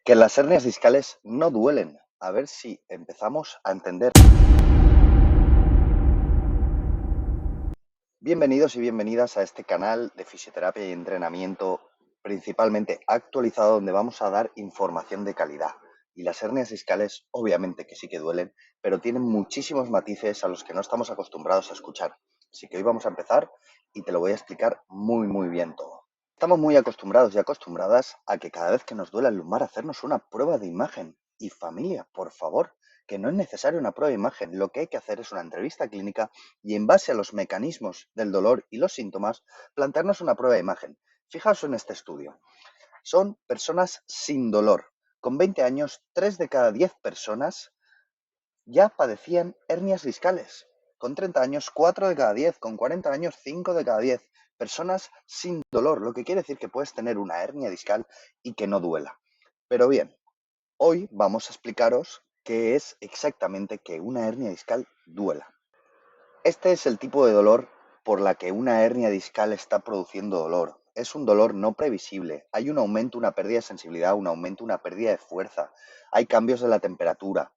Que las hernias discales no duelen. A ver si empezamos a entender. Bienvenidos y bienvenidas a este canal de fisioterapia y entrenamiento principalmente actualizado, donde vamos a dar información de calidad. Y las hernias discales obviamente que sí que duelen, pero tienen muchísimos matices a los que no estamos acostumbrados a escuchar. Así que hoy vamos a empezar y te lo voy a explicar muy bien todo. Estamos muy acostumbrados y acostumbradas a que cada vez que nos duela el lumbar hacernos una prueba de imagen. Y familia, por favor, que no es necesaria una prueba de imagen. Lo que hay que hacer es una entrevista clínica y en base a los mecanismos del dolor y los síntomas, plantearnos una prueba de imagen. Fijaos en este estudio. Son personas sin dolor. Con 20 años, 3 de cada 10 personas ya padecían hernias discales. Con 30 años, 4 de cada 10. Con 40 años, 5 de cada 10. Personas sin dolor, lo que quiere decir que puedes tener una hernia discal y que no duela. Pero bien, hoy vamos a explicaros qué es exactamente que una hernia discal duela. Este es el tipo de dolor por la que una hernia discal está produciendo dolor. Es un dolor no previsible. Hay un aumento, una pérdida de sensibilidad, un aumento, una pérdida de fuerza. Hay cambios de la temperatura.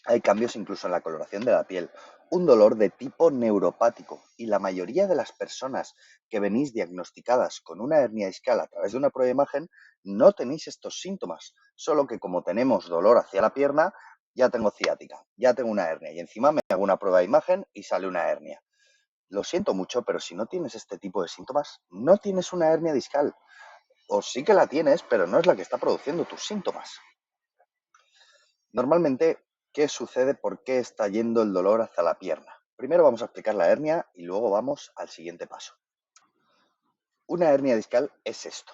Hay cambios incluso en la coloración de la piel. Un dolor de tipo neuropático. Y la mayoría de las personas que venís diagnosticadas con una hernia discal a través de una prueba de imagen no tenéis estos síntomas. Solo que como tenemos dolor hacia la pierna, ya tengo ciática, ya tengo una hernia y encima me hago una prueba de imagen y sale una hernia. Lo siento mucho, pero si no tienes este tipo de síntomas, no tienes una hernia discal. O sí que la tienes, pero no es la que está produciendo tus síntomas. Normalmente, ¿qué sucede? ¿Por qué está yendo el dolor hacia la pierna? Primero vamos a explicar la hernia y luego vamos al siguiente paso. Una hernia discal es esto.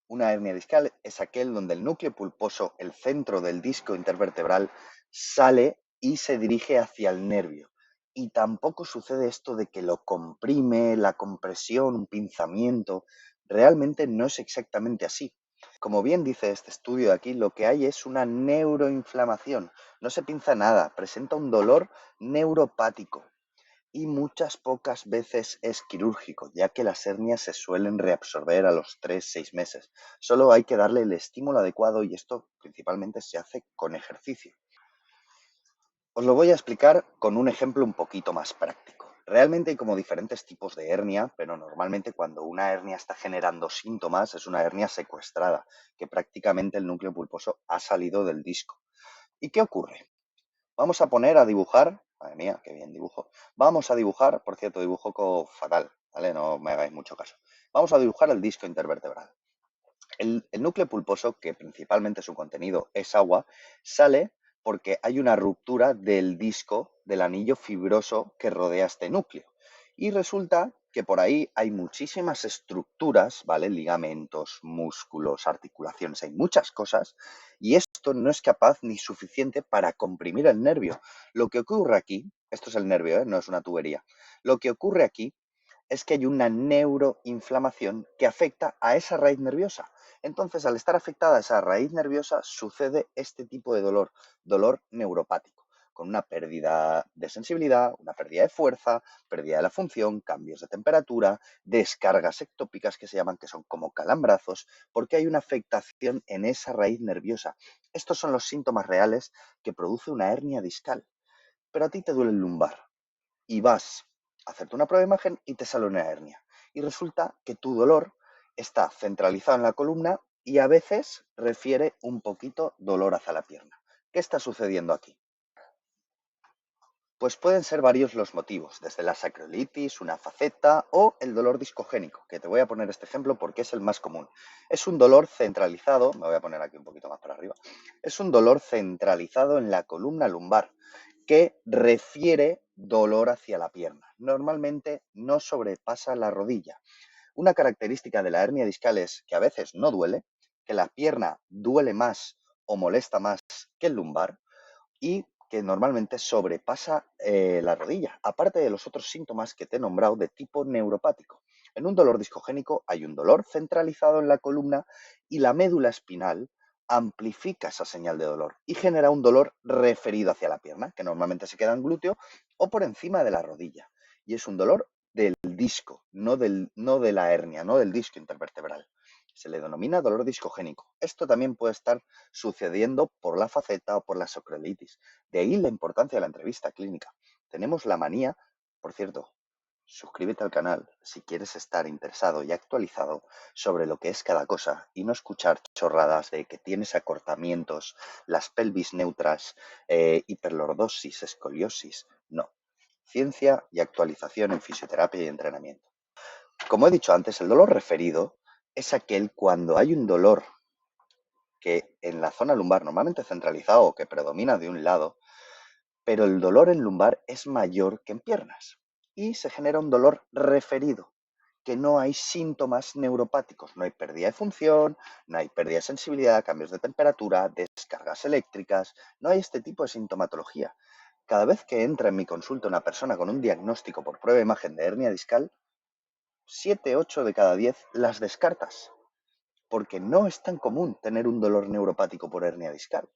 Una hernia discal es aquel donde el núcleo pulposo, el centro del disco intervertebral, sale y se dirige hacia el nervio. Y tampoco sucede esto de que lo comprime, la compresión, un pinzamiento. Realmente no es exactamente así. Como bien dice este estudio de aquí, lo que hay es una neuroinflamación. No se pinza nada, presenta un dolor neuropático. Y muchas pocas veces es quirúrgico, ya que las hernias se suelen reabsorber a los 3-6 meses. Solo hay que darle el estímulo adecuado y esto principalmente se hace con ejercicio. Os lo voy a explicar con un ejemplo un poquito más práctico. Realmente hay como diferentes tipos de hernia, pero normalmente cuando una hernia está generando síntomas es una hernia secuestrada, que prácticamente el núcleo pulposo ha salido del disco. ¿Y qué ocurre? Vamos a poner a dibujar, madre mía, qué bien dibujo. Vamos a dibujar, por cierto, dibujo fatal, ¿vale? No me hagáis mucho caso. Vamos a dibujar el disco intervertebral. El núcleo pulposo, que principalmente su contenido es agua, sale porque hay una ruptura del disco, del anillo fibroso que rodea este núcleo. Y resulta que por ahí hay muchísimas estructuras, ¿vale? Ligamentos, músculos, articulaciones, hay muchas cosas, y esto no es capaz ni suficiente para comprimir el nervio. Lo que ocurre aquí, esto es el nervio, no es una tubería, lo que ocurre aquí es que hay una neuroinflamación que afecta a esa raíz nerviosa. Entonces, al estar afectada esa raíz nerviosa, sucede este tipo de dolor, dolor neuropático, con una pérdida de sensibilidad, una pérdida de fuerza, pérdida de la función, cambios de temperatura, descargas ectópicas que se llaman, que son como calambrazos, porque hay una afectación en esa raíz nerviosa. Estos son los síntomas reales que produce una hernia discal. Pero a ti te duele el lumbar y vas a hacerte una prueba de imagen y te sale una hernia. Y resulta que tu dolor está centralizado en la columna y a veces refiere un poquito dolor hacia la pierna. ¿Qué está sucediendo aquí? Pues pueden ser varios los motivos, desde la sacroiliitis, una faceta o el dolor discogénico, que te voy a poner este ejemplo porque es el más común. Es un dolor centralizado, me voy a poner aquí un poquito más para arriba, es un dolor centralizado en la columna lumbar que refiere dolor hacia la pierna. Normalmente no sobrepasa la rodilla. Una característica de la hernia discal es que a veces no duele, que la pierna duele más o molesta más que el lumbar y que normalmente sobrepasa la rodilla, aparte de los otros síntomas que te he nombrado de tipo neuropático. En un dolor discogénico hay un dolor centralizado en la columna y la médula espinal amplifica esa señal de dolor y genera un dolor referido hacia la pierna, que normalmente se queda en glúteo o por encima de la rodilla. Y es un dolor del disco, no de la hernia, no del disco intervertebral. Se le denomina dolor discogénico. Esto también puede estar sucediendo por la faceta o por la sacroiliitis. De ahí la importancia de la entrevista clínica. Tenemos la manía, por cierto, suscríbete al canal si quieres estar interesado y actualizado sobre lo que es cada cosa y no escuchar chorradas de que tienes acortamientos, las pelvis neutras, hiperlordosis, escoliosis. No. Ciencia y actualización en fisioterapia y entrenamiento. Como he dicho antes, el dolor referido es aquel cuando hay un dolor que en la zona lumbar, normalmente centralizado o que predomina de un lado, pero el dolor en lumbar es mayor que en piernas y se genera un dolor referido, que no hay síntomas neuropáticos, no hay pérdida de función, no hay pérdida de sensibilidad, cambios de temperatura, descargas eléctricas, no hay este tipo de sintomatología. Cada vez que entra en mi consulta una persona con un diagnóstico por prueba de imagen de hernia discal, 7, 8 de cada 10 las descartas, porque no es tan común tener un dolor neuropático por hernia discal.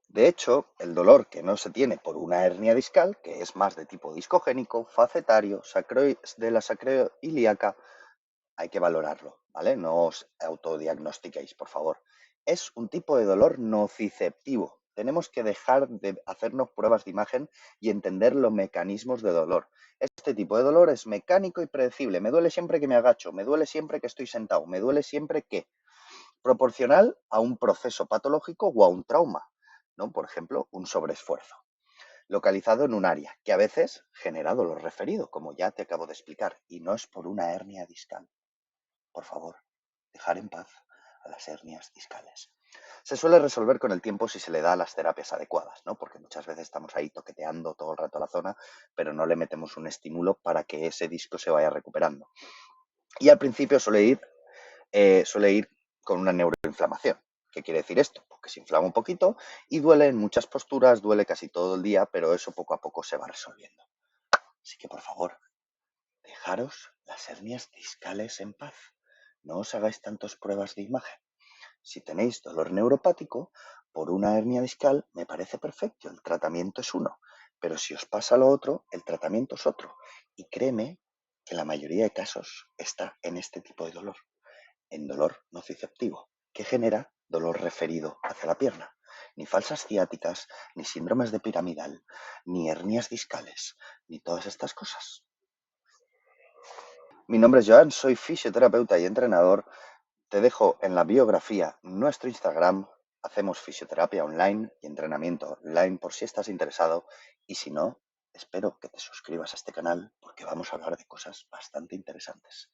De hecho, el dolor que no se tiene por una hernia discal, que es más de tipo discogénico, facetario, de la sacroiliaca, hay que valorarlo, ¿vale? No os autodiagnostiquéis, por favor. Es un tipo de dolor nociceptivo. Tenemos que dejar de hacernos pruebas de imagen y entender los mecanismos de dolor. Este tipo de dolor es mecánico y predecible. Me duele siempre que me agacho, me duele siempre que estoy sentado, me duele siempre que... proporcional a un proceso patológico o a un trauma, ¿no? Por ejemplo, un sobreesfuerzo, localizado en un área que a veces genera dolor referido, como ya te acabo de explicar, y no es por una hernia discal. Por favor, dejar en paz a las hernias discales. Se suele resolver con el tiempo si se le da las terapias adecuadas, ¿no? Porque muchas veces estamos ahí toqueteando todo el rato la zona, pero no le metemos un estímulo para que ese disco se vaya recuperando. Y al principio suele ir con una neuroinflamación. ¿Qué quiere decir esto? Pues que se inflama un poquito y duele en muchas posturas, duele casi todo el día, pero eso poco a poco se va resolviendo. Así que, por favor, dejaros las hernias discales en paz. No os hagáis tantas pruebas de imagen. Si tenéis dolor neuropático por una hernia discal, me parece perfecto, el tratamiento es uno. Pero si os pasa lo otro, el tratamiento es otro. Y créeme que la mayoría de casos está en este tipo de dolor, en dolor nociceptivo, que genera dolor referido hacia la pierna. Ni falsas ciáticas, ni síndromes de piramidal, ni hernias discales, ni todas estas cosas. Mi nombre es Joan, soy fisioterapeuta y entrenador. Te dejo en la biografía nuestro Instagram. Hacemos fisioterapia online y entrenamiento online por si estás interesado. Y si no, espero que te suscribas a este canal porque vamos a hablar de cosas bastante interesantes.